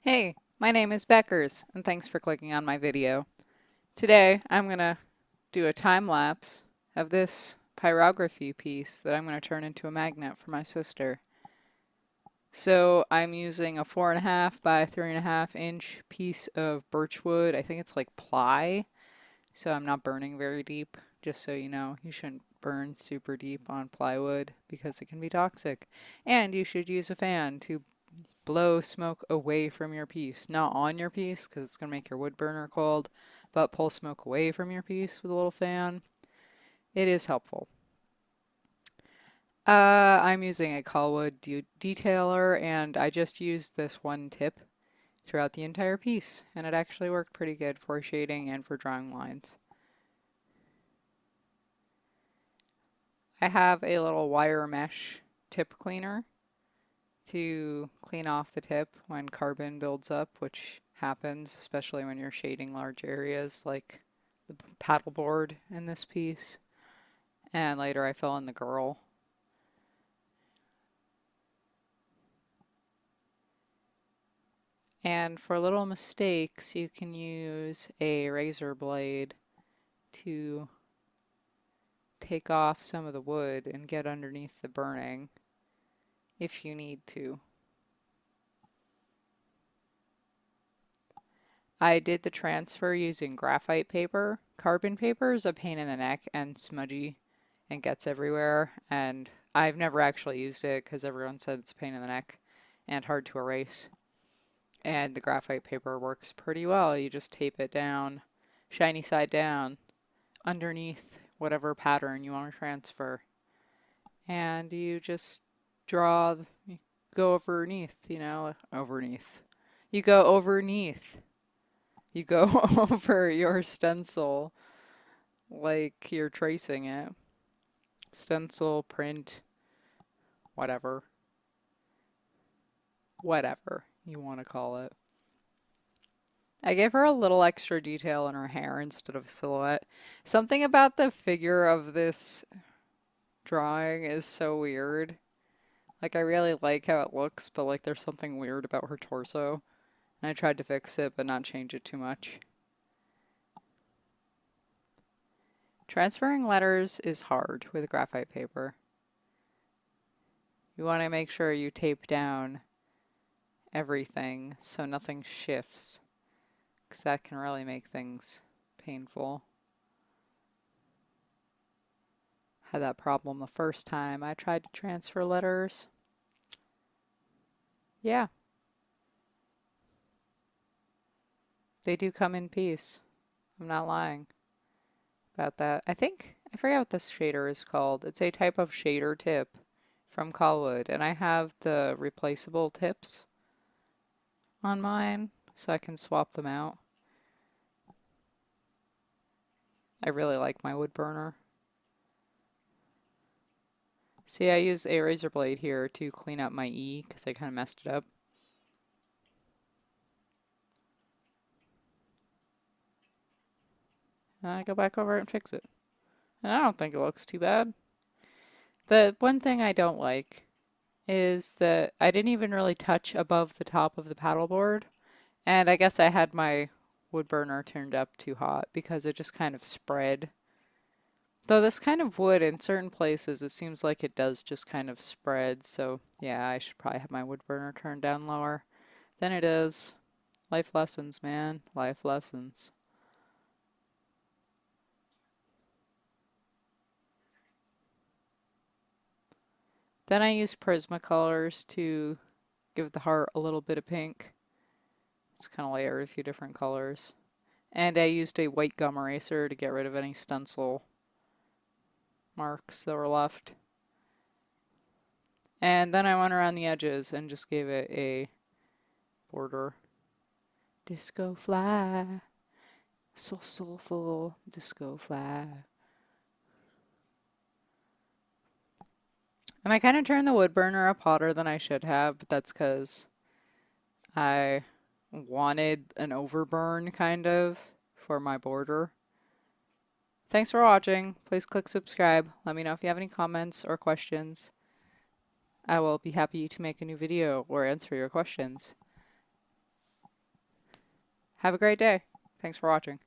Hey, my name is Beckers, and thanks for clicking on my video. Today, I'm going to do a time lapse of this pyrography piece that I'm going to turn into a magnet for my sister. So I'm using a 4.5 by 3.5 inch piece of birch wood. I think it's like ply, so I'm not burning very deep. Just so you know, you shouldn't burn super deep on plywood because it can be toxic. And you should use a fan to blow smoke away from your piece, not on your piece because it's going to make your wood burner cold, but pull smoke away from your piece with a little fan. It is helpful. I'm using a Colwood detailer, and I just used this one tip throughout the entire piece, and it actually worked pretty good for shading and for drawing lines. I have a little wire mesh tip cleaner to clean off the tip when carbon builds up, which happens especially when you're shading large areas like the paddleboard in this piece. And later I fill in the girl. And for little mistakes, you can use a razor blade to take off some of the wood and get underneath the burning if you need to. I did the transfer using graphite paper. Carbon paper is a pain in the neck and smudgy and gets everywhere, and I've never actually used it because everyone said it's a pain in the neck and hard to erase. And the graphite paper works pretty well. You just tape it down, shiny side down, underneath whatever pattern you want to transfer. And you just draw, you go overneath, overneath. You go overneath. You go over your stencil like you're tracing it. Stencil, print, whatever. Whatever you want to call it. I gave her a little extra detail in her hair instead of a silhouette. Something about the figure of this drawing is so weird. Like, I really like how it looks, but like there's something weird about her torso. And I tried to fix it, but not change it too much. Transferring letters is hard with graphite paper. You want to make sure you tape down everything so nothing shifts, because that can really make things painful. Had that problem the first time I tried to transfer letters. Yeah, they do come in peace. I'm not lying about that. I forget what this shader is called. It's a type of shader tip from Colwood, and I have the replaceable tips on mine, so I can swap them out. I really like my wood burner. See, I use a razor blade here to clean up my E because I kind of messed it up. And I go back over it and fix it. And I don't think it looks too bad. The one thing I don't like is that I didn't even really touch above the top of the paddleboard. And I guess I had my wood burner turned up too hot because it just kind of spread. Though this kind of wood in certain places, it seems like it does just kind of spread. So yeah, I should probably have my wood burner turned down lower than it is. Life lessons, man. Life lessons. Then I use Prisma colors to give the heart a little bit of pink. Just kind of layer a few different colors. And I used a white gum eraser to get rid of any stencil marks that were left. And then I went around the edges and just gave it a border. Disco fly, so soulful, disco fly. And I kind of turned the wood burner up hotter than I should have, but that's because I wanted an overburn kind of for my border. Thanks for watching. Please click subscribe. Let me know if you have any comments or questions. I will be happy to make a new video or answer your questions. Have a great day. Thanks for watching.